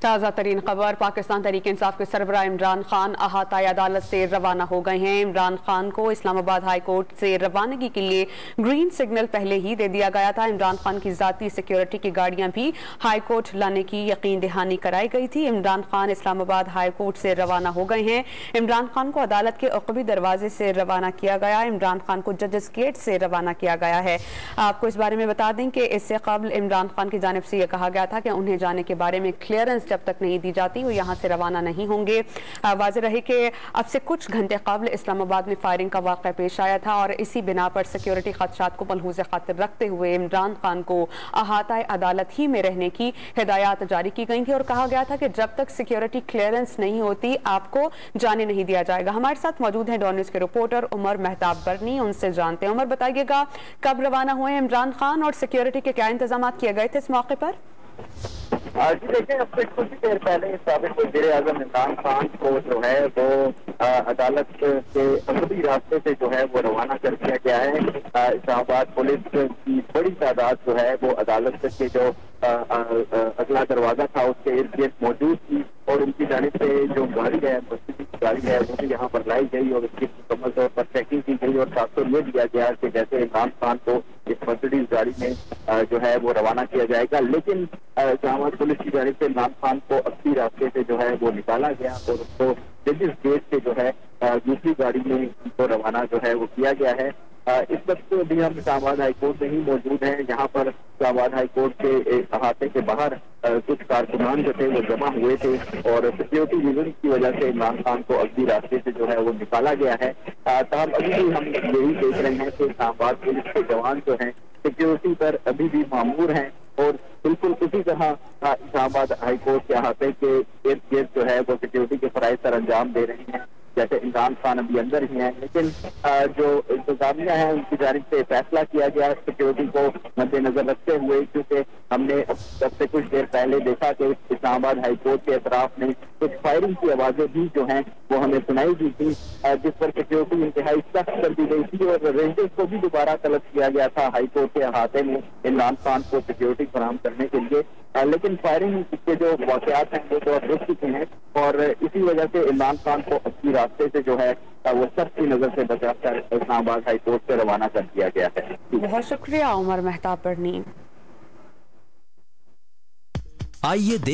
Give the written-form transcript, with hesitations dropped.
تازہ ترین خبر پاکستان تحریک انصاف کے سربراہ عمران خان احاطۂ عدالت سے روانہ ہو گئے ہیں۔ عمران خان کو اسلام آباد ہائی کورٹ سے روانگی کے لیے گرین سگنل پہلے ہی دے دیا گیا تھا۔ عمران خان کی ذاتی سیکیورٹی کی گاڑیاں بھی ہائی کورٹ لانے کی یقین دہانی کرائی گئی تھی۔ عمران خان اسلام آباد ہائی کورٹ سے روانہ ہو گئے ہیں۔ عمران خان کو عدالت کے عقبی دروازے سے روانہ کیا گیا۔ عمران خان کو ججز گیٹ سے روانہ کیا گیا ہے۔ آپ کو اس بارے میں بتا دیں کہ اس سے قبل عمران خان کی جانب سے یہ کہا گیا تھا کہ انہیں جانے کے بارے میں کلیئرنس جب تک نہیں دی جاتی وہ یہاں سے روانہ نہیں ہوں گے۔ واضح رہے کہ اب سے کچھ گھنٹے قبل اسلام آباد میں فائرنگ کا واقعہ پیش آیا تھا اور اسی بنا پر سیکیورٹی خدشات کو ملحوظ خاطر رکھتے ہوئے عمران خان کو احاطۂ عدالت ہی میں رہنے کی ہدایات جاری کی گئی تھی اور کہا گیا تھا کہ جب تک سیکیورٹی کلیئرنس نہیں ہوتی آپ کو جانے نہیں دیا جائے گا۔ ہمارے ساتھ موجود ہیں ڈون نیوز کے رپورٹر عمر مہتاب برنی، ان سے جانتے ہیں۔ عمر، بتائیے گا کب روانہ ہوئے عمران خان اور سیکیورٹی کے کیا انتظامات کیے گئے تھے اس موقع پر؟ جی دیکھیں، اب سے کچھ دیر پہلے سابق وزیر اعظم عمران خان کو جو ہے وہ عدالت کے عقبی راستے سے جو ہے وہ روانہ کر دیا گیا ہے۔ اسلام آباد پولیس کی بڑی تعداد جو ہے وہ عدالت کے جو اگلا دروازہ تھا اس کے ارد گرد موجود تھی اور ان کی جانب سے جو گاڑی ہے گاڑی ہے وہ بھی یہاں پر لائی گئی اور اس کی مکمل طور پر چیکنگ کی گئی اور ساتھ یہ دیا گیا کہ جیسے عمران خان کو اس مرسیڈیز گاڑی میں جو ہے وہ روانہ کیا جائے گا، لیکن اسلام آباد پولیس کی جانب سے عمران خان کو اپنی راستے سے جو ہے وہ نکالا گیا اور اس کو ججز گیٹ سے جو ہے دوسری گاڑی میں ان کو روانہ جو ہے وہ کیا گیا ہے۔ اس وقت بھی ہم اسلام آباد ہائی کورٹ میں ہی موجود ہیں، یہاں پر اسلام آباد ہائی کورٹ کے احاطے کے باہر کچھ کارکنان جو تھے وہ جمع ہوئے تھے اور سیکیورٹی ریزن کی وجہ سے عمران خان کو اگلی راستے سے جو ہے وہ نکالا گیا ہے۔ تاہم ابھی بھی ہم یہی دیکھ رہے ہیں کہ اسلام آباد پولیس کے جوان جو ہیں سیکیورٹی پر ابھی بھی مامور ہیں اور بالکل اسی طرح اسلام آباد ہائی کورٹ کے احاطے کے ارد گرد جو ہے وہ سیکیورٹی کے فرائض سر انجام دے رہے ہیں، جیسے عمران خان ابھی اندر ہی ہیں، لیکن جو انتظامیہ ہیں ان کی جانب سے فیصلہ کیا گیا سیکیورٹی کو مد نظر رکھتے ہوئے، کیونکہ ہم نے اب سے کچھ دیر پہلے دیکھا کہ اسلام آباد ہائی کورٹ کے اطراف میں کچھ فائرنگ کی آوازیں بھی جو ہیں وہ ہمیں سنائی دی تھی، جس پر سیکیورٹی انتہائی سخت کر دی گئی تھی اور رینجرز کو بھی دوبارہ طلب کیا گیا تھا ہائی کورٹ کے احاطے میں عمران خان کو سیکیورٹی فراہم کرنے کے لیے، لیکن فائرنگ کے جو واقعات ہیں وہ تو رک چکے ہیں اور اسی وجہ سے عمران خان کو اپنی راستے سے جو ہے وہ سب کی نظر سے بچا کر اسلام آباد ہائی کورٹ سے روانہ کر دیا گیا ہے۔ بہت شکریہ عمر مہتاب برنی۔ آئیے